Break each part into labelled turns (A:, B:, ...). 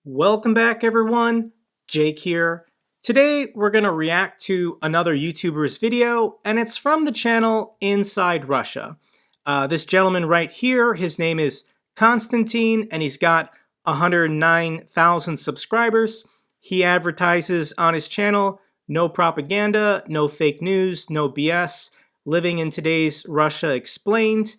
A: Welcome back, everyone. Jake here. Today, we're going to react to another YouTuber's video, and it's from the channel Inside Russia. This gentleman right here, his name is Konstantin, and he's got 109,000 subscribers. He advertises on his channel, no propaganda, no fake news, no BS, living in today's Russia explained.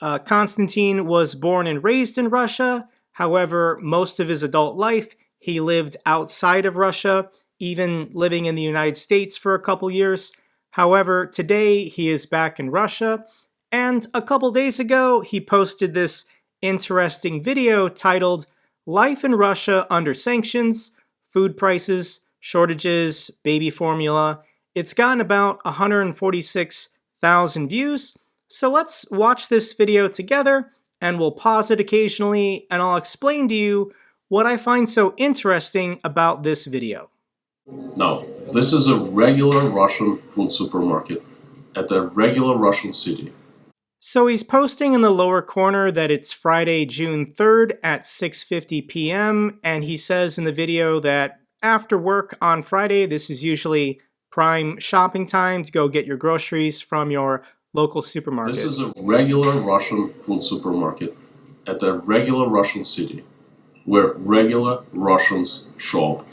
A: Konstantin was born and raised in Russia. However, most of his adult life, he lived outside of Russia, even living in the United States for a couple years. However, today he is back in Russia, and a couple days ago he posted this interesting video titled Life in Russia Under Sanctions, Food Prices, Shortages, Baby Formula. It's gotten about 146,000 views, so let's watch this video together. And we'll pause it occasionally, and I'll explain to you what I find so interesting about this video.
B: Now, this is a regular Russian food supermarket at a regular Russian city.
A: So he's posting in the lower corner that it's Friday, June 3rd at 6:50 p.m. And he says in the video that after work on Friday, this is usually prime shopping time to go get your groceries from your local supermarket.
B: This is a regular Russian food supermarket at a regular Russian city where regular Russians shop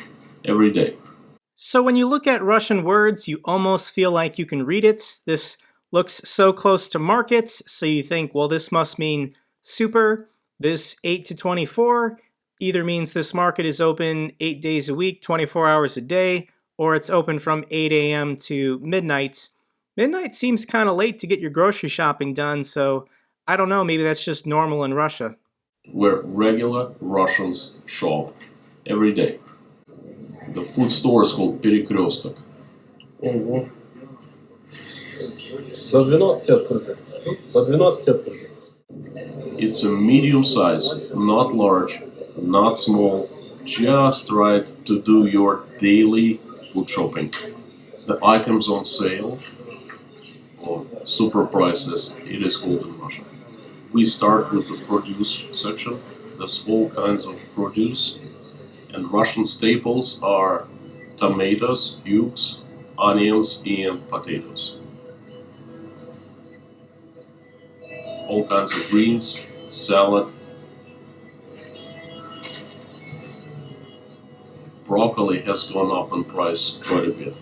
B: every day.
A: So when you look at Russian words, you almost feel like you can read it. This looks so close to markets, so you think, well, this must mean super. This 8 to 24 either means this market is open 8 days a week, 24 hours a day, or it's open from 8 a.m. to midnight. Midnight seems kind of late to get your grocery shopping done, so I don't know, maybe that's just normal in Russia.
B: Where regular Russians shop every day. The food store is called Перекресток.
C: Ого. До 12 открыто. До 12 открыто.
B: It's a medium size, not large, not small, just right to do your daily food shopping. The items on sale, or super prices, it is called in Russia. We start with the produce section. There's all kinds of produce, and Russian staples are tomatoes, ukes, onions, and potatoes. All kinds of greens, salad, broccoli has gone up in price quite a bit.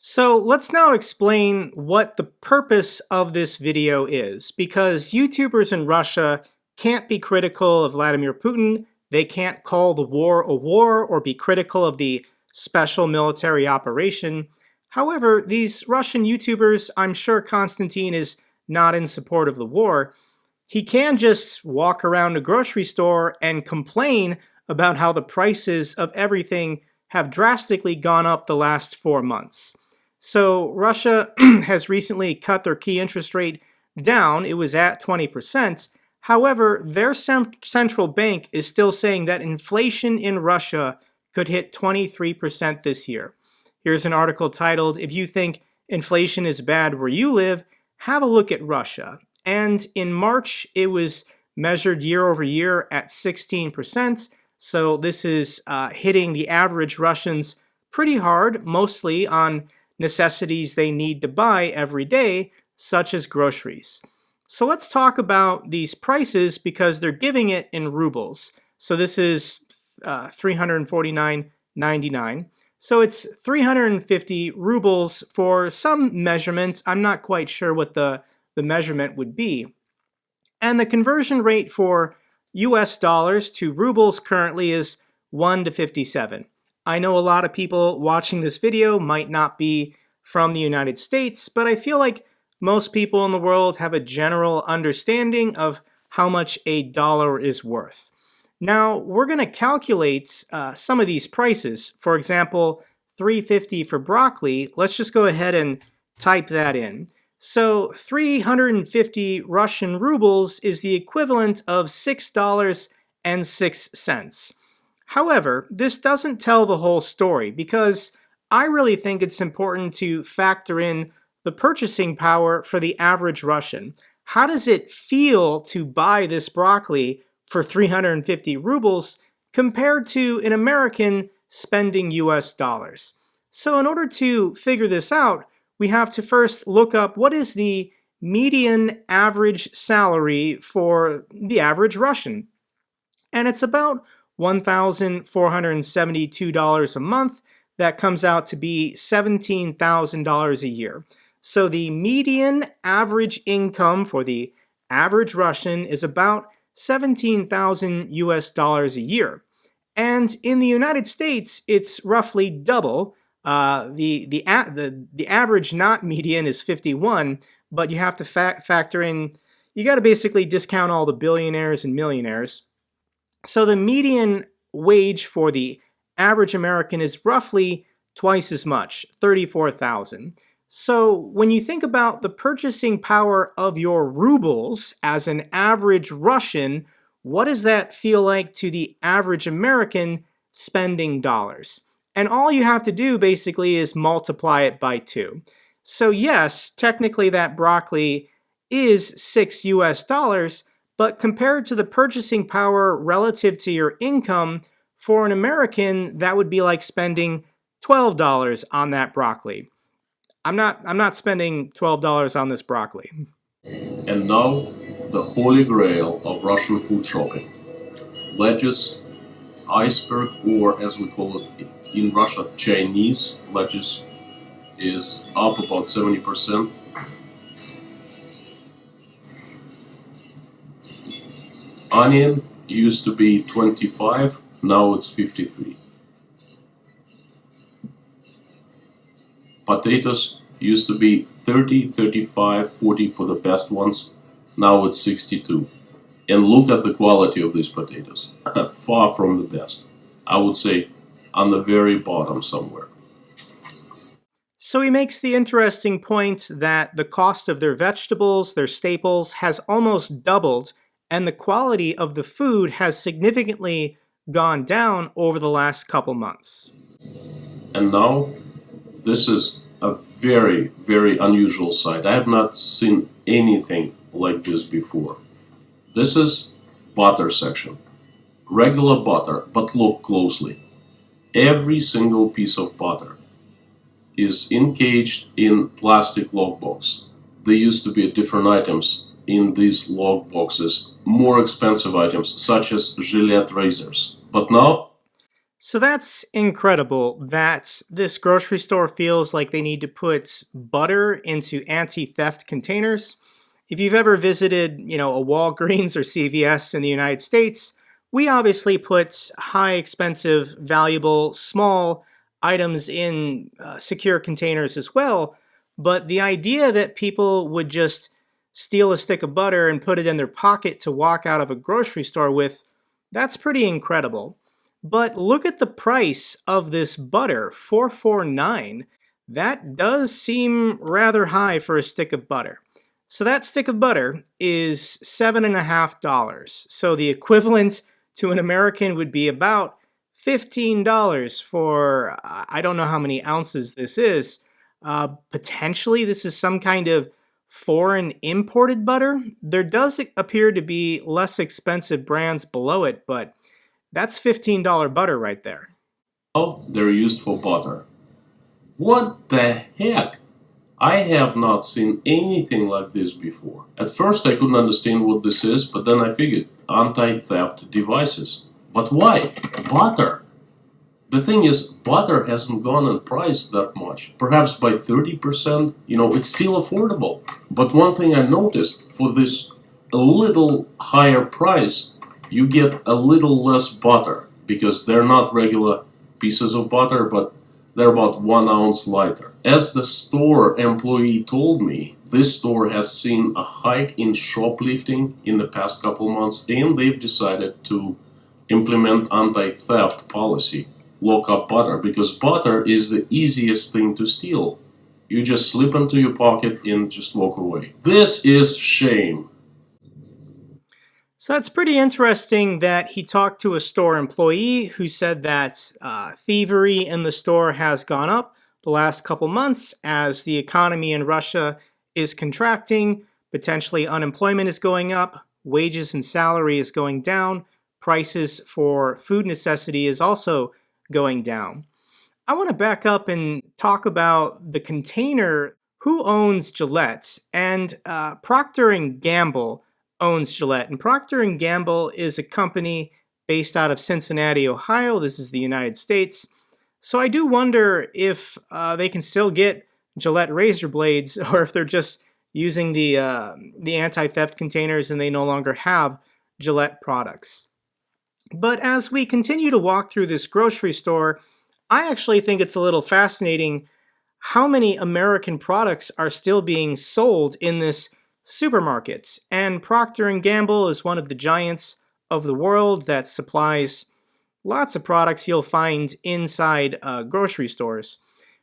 A: So let's now explain what the purpose of this video is, because YouTubers in Russia can't be critical of Vladimir Putin, they can't call the war a war or be critical of the special military operation. However, these Russian YouTubers, I'm sure Konstantin is not in support of the war. He can just walk around a grocery store and complain about how the prices of everything have drastically gone up the last 4 months. So Russia has recently cut their key interest rate down. It was at 20%. However, their central bank is still saying that inflation in Russia could hit 23% this year. Here's an article titled, "If you think inflation is bad where you live, have a look at Russia." And in March, it was measured year over year at 16%. So this is hitting the average Russians pretty hard, mostly on necessities they need to buy every day, such as groceries. So let's talk about these prices because they're giving it in rubles. So this is 349.99. So it's 350 rubles for some measurements. I'm not quite sure what the measurement would be. And the conversion rate for US dollars to rubles currently is 1 to 57. I know a lot of people watching this video might not be from the United States, but I feel like most people in the world have a general understanding of how much a dollar is worth. Now, we're going to calculate some of these prices. For example, $3.50 for broccoli. Let's just go ahead and type that in. So 350 Russian rubles is the equivalent of $6.06. However, this doesn't tell the whole story because I really think it's important to factor in the purchasing power for the average Russian. How does it feel to buy this broccoli for 350 rubles compared to an American spending US dollars. So in order to figure this out, we have to first look up what is the median average salary for the average Russian. And it's about $1,472 a month. That comes out to be $17,000 a year. So the median average income for the average Russian is about 17,000 US dollars a year. And in the United States, it's roughly double. The average, not median, is 51, but you have to factor in, you got to basically discount all the billionaires and millionaires. So the median wage for the average American is roughly twice as much, 34,000. So when you think about the purchasing power of your rubles as an average Russian, what does that feel like to the average American spending dollars? And all you have to do basically is multiply it by 2. So yes, technically that broccoli is 6 US dollars, but compared to the purchasing power relative to your income, for an American, that would be like spending $12 on that broccoli. I'm not spending $12 on this broccoli.
B: And now, the holy grail of Russian food shopping. Lettuce, iceberg, or as we call it in Russia, Chinese lettuce, is up about 70%. Onion used to be 25, now it's 53. Potatoes used to be 30, 35, 40 for the best ones, now it's 62. And look at the quality of these potatoes. Far from the best. I would say on the very bottom somewhere.
A: So he makes the interesting point that the cost of their vegetables, their staples, has almost doubled, and the quality of the food has significantly gone down over the last couple months.
B: And now, this is a very, very unusual sight. I have not seen anything like this before. This is butter section. Regular butter, but look closely. Every single piece of butter is encaged in plastic logbox. There used to be different items in these log boxes, more expensive items such as Gillette razors. But now,
A: so that's incredible that this grocery store feels like they need to put butter into anti-theft containers. If you've ever visited, a Walgreens or CVS in the United States, we obviously put high, expensive, valuable, small items in secure containers as well. But the idea that people would just steal a stick of butter and put it in their pocket to walk out of a grocery store with, that's pretty incredible. But look at the price of this butter, $4.49. That does seem rather high for a stick of butter. So that stick of butter is $7.50. So the equivalent to an American would be about $15 for, I don't know how many ounces this is. Potentially this is some kind of foreign imported butter. There does appear to be less expensive brands below it, but that's $15 butter right there.
B: oh, they're used for butter. What the heck? I have not seen anything like this before. At first I couldn't understand what this is, but then I figured anti-theft devices. But why? Butter! The thing is, butter hasn't gone in price that much. Perhaps by 30%, it's still affordable. But one thing I noticed, for this a little higher price, you get a little less butter, because they're not regular pieces of butter, but they're about 1 ounce lighter. As the store employee told me, this store has seen a hike in shoplifting in the past couple months, and they've decided to implement anti-theft policy. Lock up butter, because butter is the easiest thing to steal. You just slip into your pocket and just walk away. This is shame.
A: So that's pretty interesting that he talked to a store employee who said that thievery in the store has gone up the last couple months as the economy in Russia is contracting, potentially unemployment is going up, wages and salary is going down, prices for food necessity is also going down. I want to back up and talk about the container. Who owns Gillette? And Procter & Gamble owns Gillette. And Procter & Gamble is a company based out of Cincinnati, Ohio. This is the United States. So I do wonder if they can still get Gillette razor blades, or if they're just using the anti-theft containers and they no longer have Gillette products. But as we continue to walk through this grocery store, I actually think it's a little fascinating how many American products are still being sold in this supermarket. And Procter & Gamble is one of the giants of the world that supplies lots of products you'll find inside grocery stores.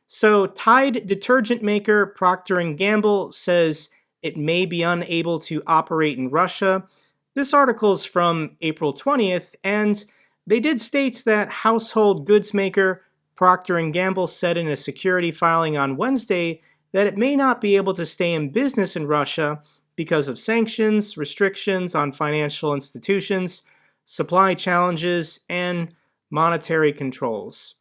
A: So Tide detergent maker Procter & Gamble says it may be unable to operate in Russia. This article is from April 20th, and they did state that household goods maker Procter & Gamble said in a security filing on Wednesday that it may not be able to stay in business in Russia because of sanctions, restrictions on financial institutions, supply challenges, and monetary controls.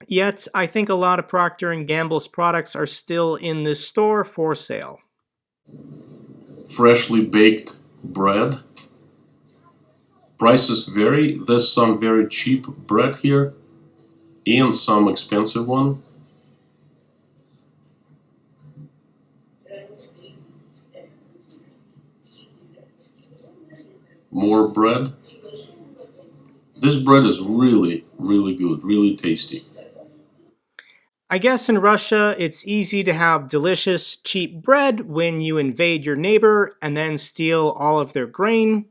A: Yet, I think a lot of Procter & Gamble's products are still in this store for sale.
B: Freshly baked bread. Prices vary. There's some very cheap bread here and some expensive one. More bread. This bread is really, really good, really tasty.
A: I guess in Russia, it's easy to have delicious, cheap bread when you invade your neighbor and then steal all of their grain.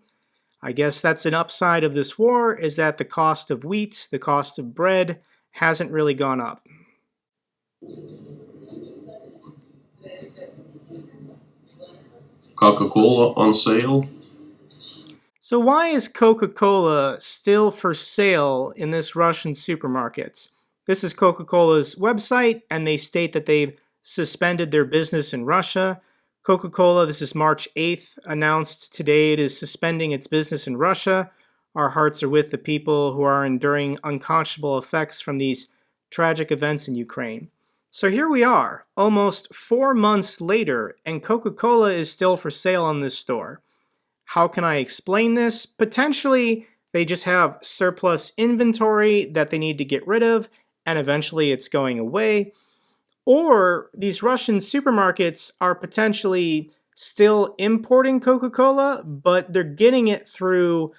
A: I guess that's an upside of this war, is that the cost of wheat, the cost of bread, hasn't really gone up.
B: Coca-Cola on sale.
A: So why is Coca-Cola still for sale in this Russian supermarket? This is Coca-Cola's website, and they state that they've suspended their business in Russia. Coca-Cola, this is March 8th, announced today it is suspending its business in Russia. Our hearts are with the people who are enduring unconscionable effects from these tragic events in Ukraine. So here we are, almost 4 months later, and Coca-Cola is still for sale in this store. How can I explain this? Potentially, they just have surplus inventory that they need to get rid of, and eventually it's going away. Or these Russian supermarkets are potentially still importing Coca-Cola, but they're getting it through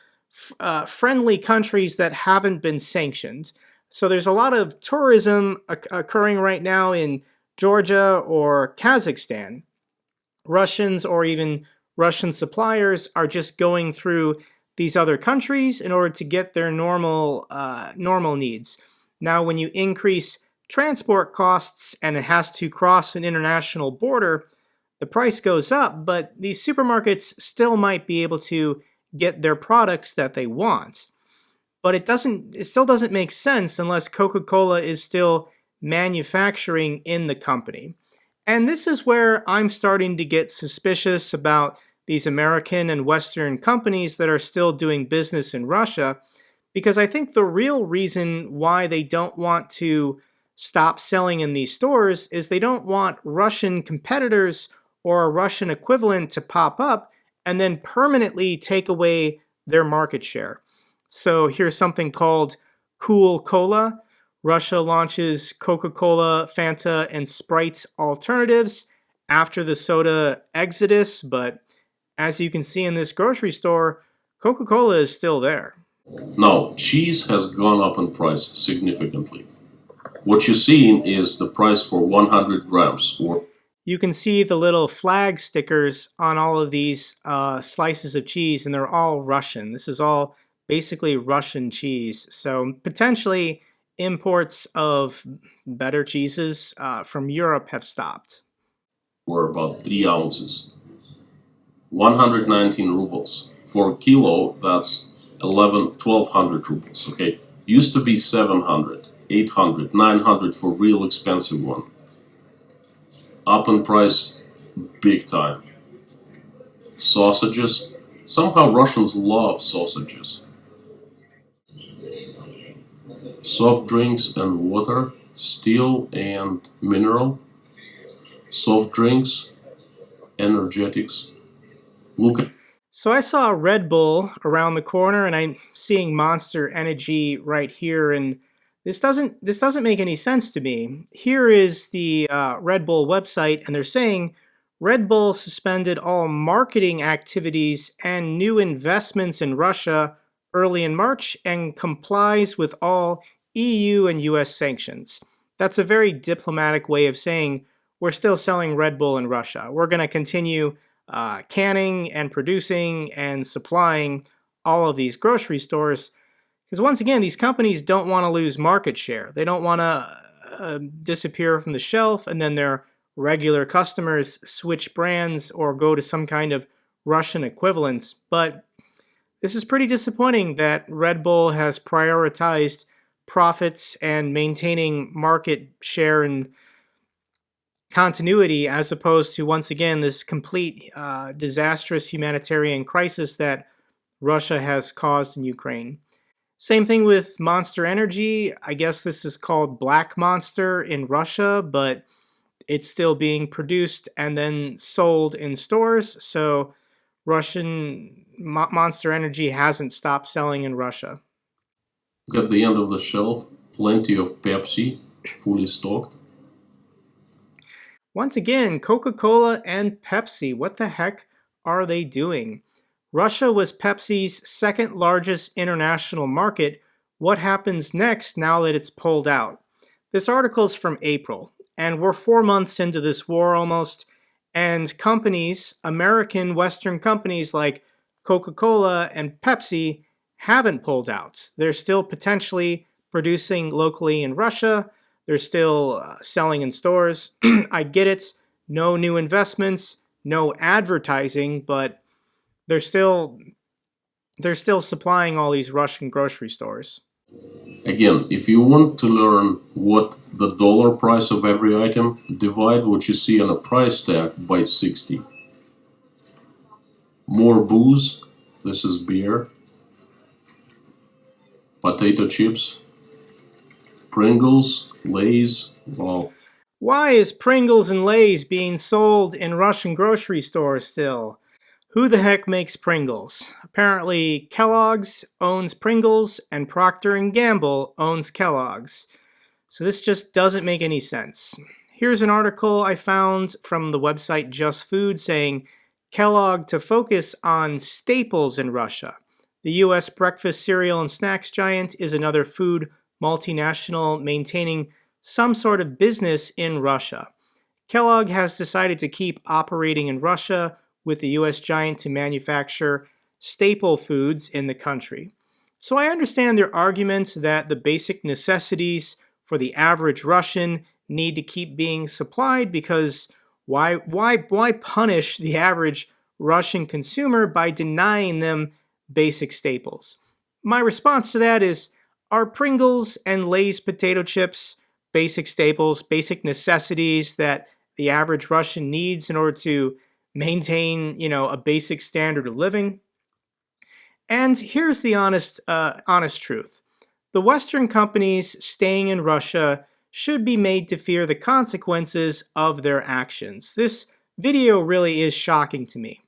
A: friendly countries that haven't been sanctioned. So there's a lot of tourism occurring right now in Georgia or Kazakhstan. Russians or even Russian suppliers are just going through these other countries in order to get their normal needs. Now, when you increase transport costs and it has to cross an international border, the price goes up, but these supermarkets still might be able to get their products that they want. But it still doesn't make sense unless Coca-Cola is still manufacturing in the company. And this is where I'm starting to get suspicious about these American and Western companies that are still doing business in Russia, because I think the real reason why they don't want to stop selling in these stores is they don't want Russian competitors or a Russian equivalent to pop up and then permanently take away their market share. So here's something called CoolCola. Russia launches Coca-Cola, Fanta, and Sprite alternatives after the soda exodus, but as you can see in this grocery store, Coca-Cola is still there.
B: Now, cheese has gone up in price significantly. What you're seeing is the price for 100 grams.
A: You can see the little flag stickers on all of these slices of cheese, and they're all Russian. This is all basically Russian cheese. So potentially imports of better cheeses from Europe have stopped.
B: Or about 3 ounces. 119 rubles. For a kilo, that's 1,200 rubles, okay? Used to be 700, 800, 900 for real expensive one. Up in price big time. Sausages. Somehow Russians love sausages. soft drinks and water, steel and mineral, soft drinks, energetics. Look at
A: So I saw Red Bull around the corner, and I'm seeing Monster Energy right here, and this doesn't make any sense to me. Here is the Red Bull website, and they're saying Red Bull suspended all marketing activities and new investments in Russia early in March and complies with all EU and US sanctions. That's a very diplomatic way of saying we're still selling Red Bull in Russia. We're going to continue canning and producing and supplying all of these grocery stores. Because once again, these companies don't want to lose market share. They don't want to disappear from the shelf and then their regular customers switch brands or go to some kind of Russian equivalents. But this is pretty disappointing that Red Bull has prioritized profits and maintaining market share and continuity as opposed to, once again, this complete disastrous humanitarian crisis that Russia has caused in Ukraine. Same thing with Monster Energy. I guess this is called Black Monster in Russia, but it's still being produced and then sold in stores. So Russian Monster Energy hasn't stopped selling in Russia.
B: at the end of the shelf, plenty of Pepsi, fully stocked.
A: Once again, Coca-Cola and Pepsi, what the heck are they doing? Russia was Pepsi's second largest international market. What happens next now that it's pulled out? This article is from April, and we're 4 months into this war almost, and companies, American Western companies like Coca-Cola and Pepsi, haven't pulled out. They're still potentially producing locally in Russia. They're still selling in stores. I get it. No new investments, no advertising, but they're still supplying all these Russian grocery stores.
B: Again, if you want to learn what the dollar price of every item, divide what you see on a price tag by 60. More booze, this is beer. Potato chips, Pringles, Lay's, well,
A: Why is Pringles and Lay's being sold in Russian grocery stores still? Who the heck makes Pringles? Apparently Kellogg's owns Pringles and Procter & Gamble owns Kellogg's. So this just doesn't make any sense. Here's an article I found from the website Just Food saying Kellogg to focus on staples in Russia. The US breakfast cereal and snacks giant is another food multinational maintaining some sort of business in Russia. Kellogg has decided to keep operating in Russia with the US giant to manufacture staple foods in the country. So I understand their arguments that the basic necessities for the average Russian need to keep being supplied because why punish the average Russian consumer by denying them basic staples? My response to that is, are Pringles and Lay's potato chips basic staples, basic necessities that the average Russian needs in order to maintain, a basic standard of living? And here's the honest truth. The Western companies staying in Russia should be made to fear the consequences of their actions. This video really is shocking to me.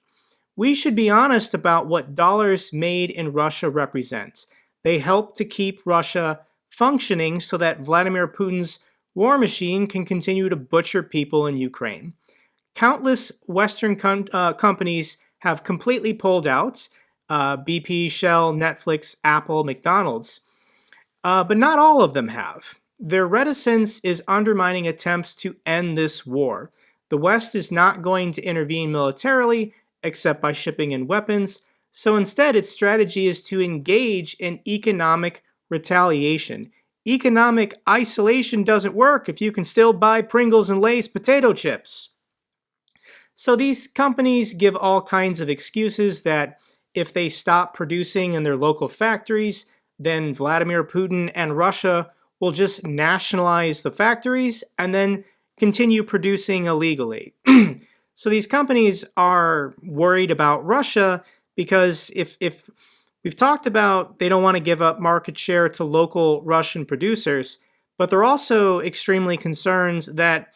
A: We should be honest about what dollars made in Russia represent. They help to keep Russia functioning so that Vladimir Putin's war machine can continue to butcher people in Ukraine. Countless Western companies have completely pulled out. BP, Shell, Netflix, Apple, McDonald's. But not all of them have. Their reticence is undermining attempts to end this war. The West is not going to intervene militarily except by shipping in weapons, so instead its strategy is to engage in economic retaliation. Economic isolation doesn't work if you can still buy Pringles and Lay's potato chips. So these companies give all kinds of excuses that if they stop producing in their local factories, then Vladimir Putin and Russia will just nationalize the factories and then continue producing illegally. So these companies are worried about Russia because if We've talked about they don't want to give up market share to local Russian producers, but they're also extremely concerned that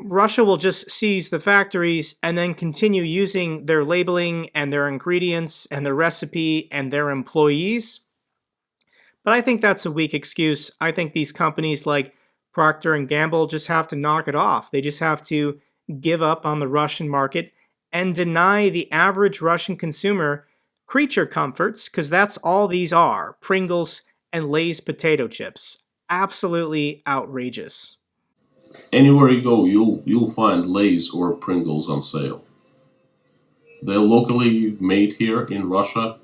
A: Russia will just seize the factories and then continue using their labeling and their ingredients and their recipe and their employees. But I think that's a weak excuse. I think these companies like Procter and Gamble just have to knock it off. They just have to give up on the Russian market and deny the average Russian consumer creature comforts, because that's all these are: Pringles and Lay's potato chips. Absolutely outrageous.
B: Anywhere you go, you'll find Lay's or Pringles on sale. They're locally made here in Russia.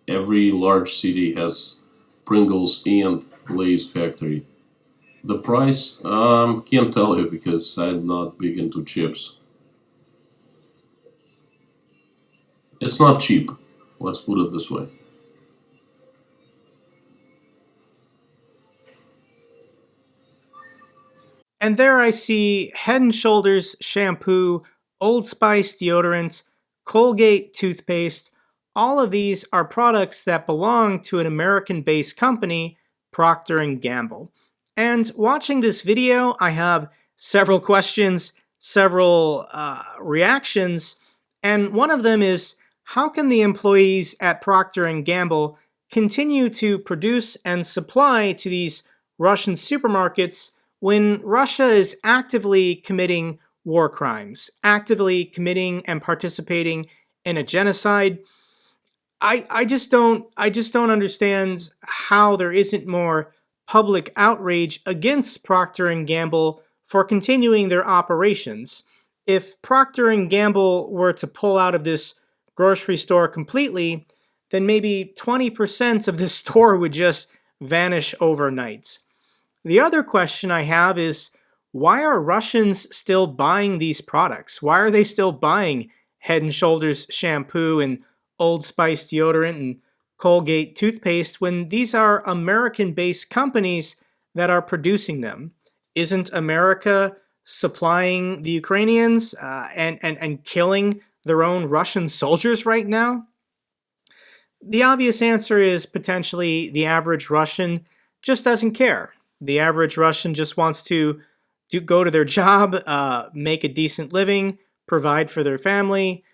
B: Every large city has Pringles and Lay's factory. The price, can't tell you because I'm not big into chips. It's not cheap. Let's put it this way.
A: And there I see Head and Shoulders shampoo, Old Spice deodorant, Colgate toothpaste. All of these are products that belong to an American-based company, Procter and Gamble. And watching this video, I have several questions, several reactions, and one of them is, how can the employees at Procter and Gamble continue to produce and supply to these Russian supermarkets when Russia is actively committing war crimes, actively committing and participating in a genocide? I just don't understand how there isn't more public outrage against Procter and Gamble for continuing their operations. If Procter and Gamble were to pull out of this grocery store completely, then maybe 20% of this store would just vanish overnight. The other question I have is, why are Russians still buying these products? Why are they still buying Head and Shoulders shampoo and Old Spice deodorant and Colgate toothpaste when these are American-based companies that are producing them? Isn't America supplying the Ukrainians and killing their own Russian soldiers right now? The obvious answer is potentially the average Russian just doesn't care. The average Russian just wants to go to their job, make a decent living, provide for their family,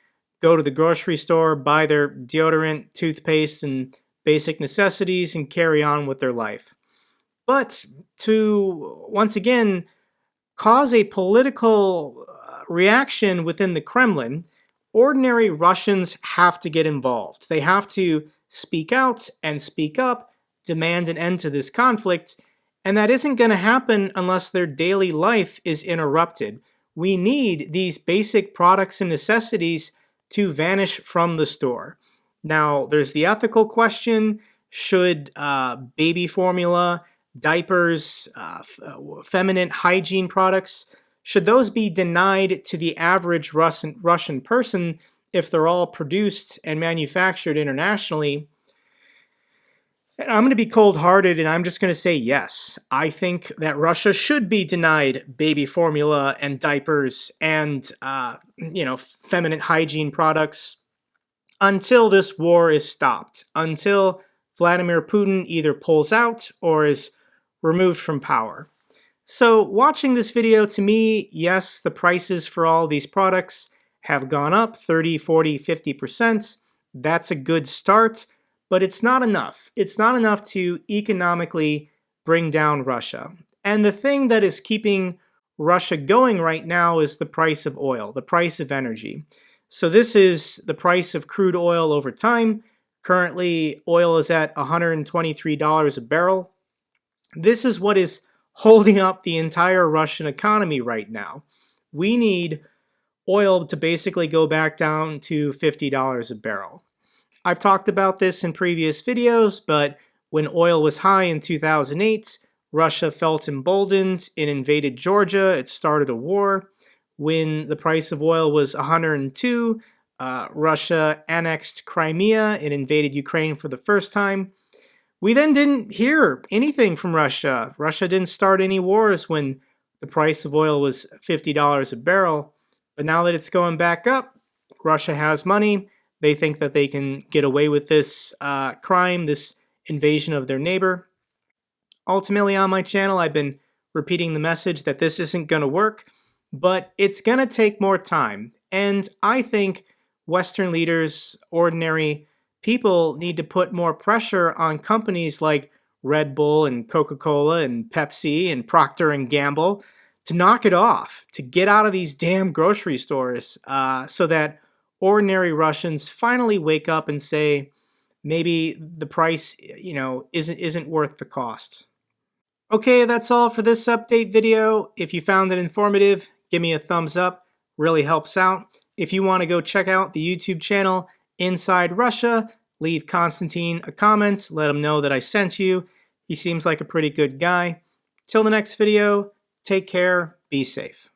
A: go to the grocery store, buy their deodorant, toothpaste, and basic necessities, and carry on with their life. But to, once again, cause a political reaction within the Kremlin, ordinary Russians have to get involved. They have to speak out and speak up, demand an end to this conflict, and that isn't going to happen unless their daily life is interrupted. We need these basic products and necessities to vanish from the store. Now, there's the ethical question. Should baby formula, diapers, feminine hygiene products, should those be denied to the average Russian person if they're all produced and manufactured internationally? I'm going to be cold-hearted and I'm just going to say yes. I think that Russia should be denied baby formula and diapers and, feminine hygiene products until this war is stopped, until Vladimir Putin either pulls out or is removed from power. So watching this video, to me, yes, the prices for all these products have gone up 30, 40, 50%. That's a good start, but it's not enough. It's not enough to economically bring down Russia. And the thing that is keeping Russia going right now is the price of oil, the price of energy. So this is the price of crude oil over time. Currently, oil is at $123 a barrel. This is what is holding up the entire Russian economy right now. We need oil to basically go back down to $50 a barrel. I've talked about this in previous videos, but when oil was high in 2008, Russia felt emboldened. It invaded Georgia. It started a war. When the price of oil was 102, Russia annexed Crimea. It invaded Ukraine for the first time. We then didn't hear anything from Russia. Russia didn't start any wars when the price of oil was $50 a barrel. But now that it's going back up, Russia has money. They think that they can get away with this crime, this invasion of their neighbor. Ultimately, on my channel, I've been repeating the message that this isn't going to work, but it's going to take more time. And I think Western leaders, ordinary people, need to put more pressure on companies like Red Bull and Coca-Cola and Pepsi and Procter and Gamble to knock it off, to get out of these damn grocery stores, so that ordinary Russians finally wake up and say, maybe the price, isn't worth the cost. Okay, that's all for this update video. If you found it informative, give me a thumbs up. Really helps out. If you want to go check out the YouTube channel Inside Russia, leave Constantine a comment. Let him know that I sent you. He seems like a pretty good guy. Till the next video, take care, be safe.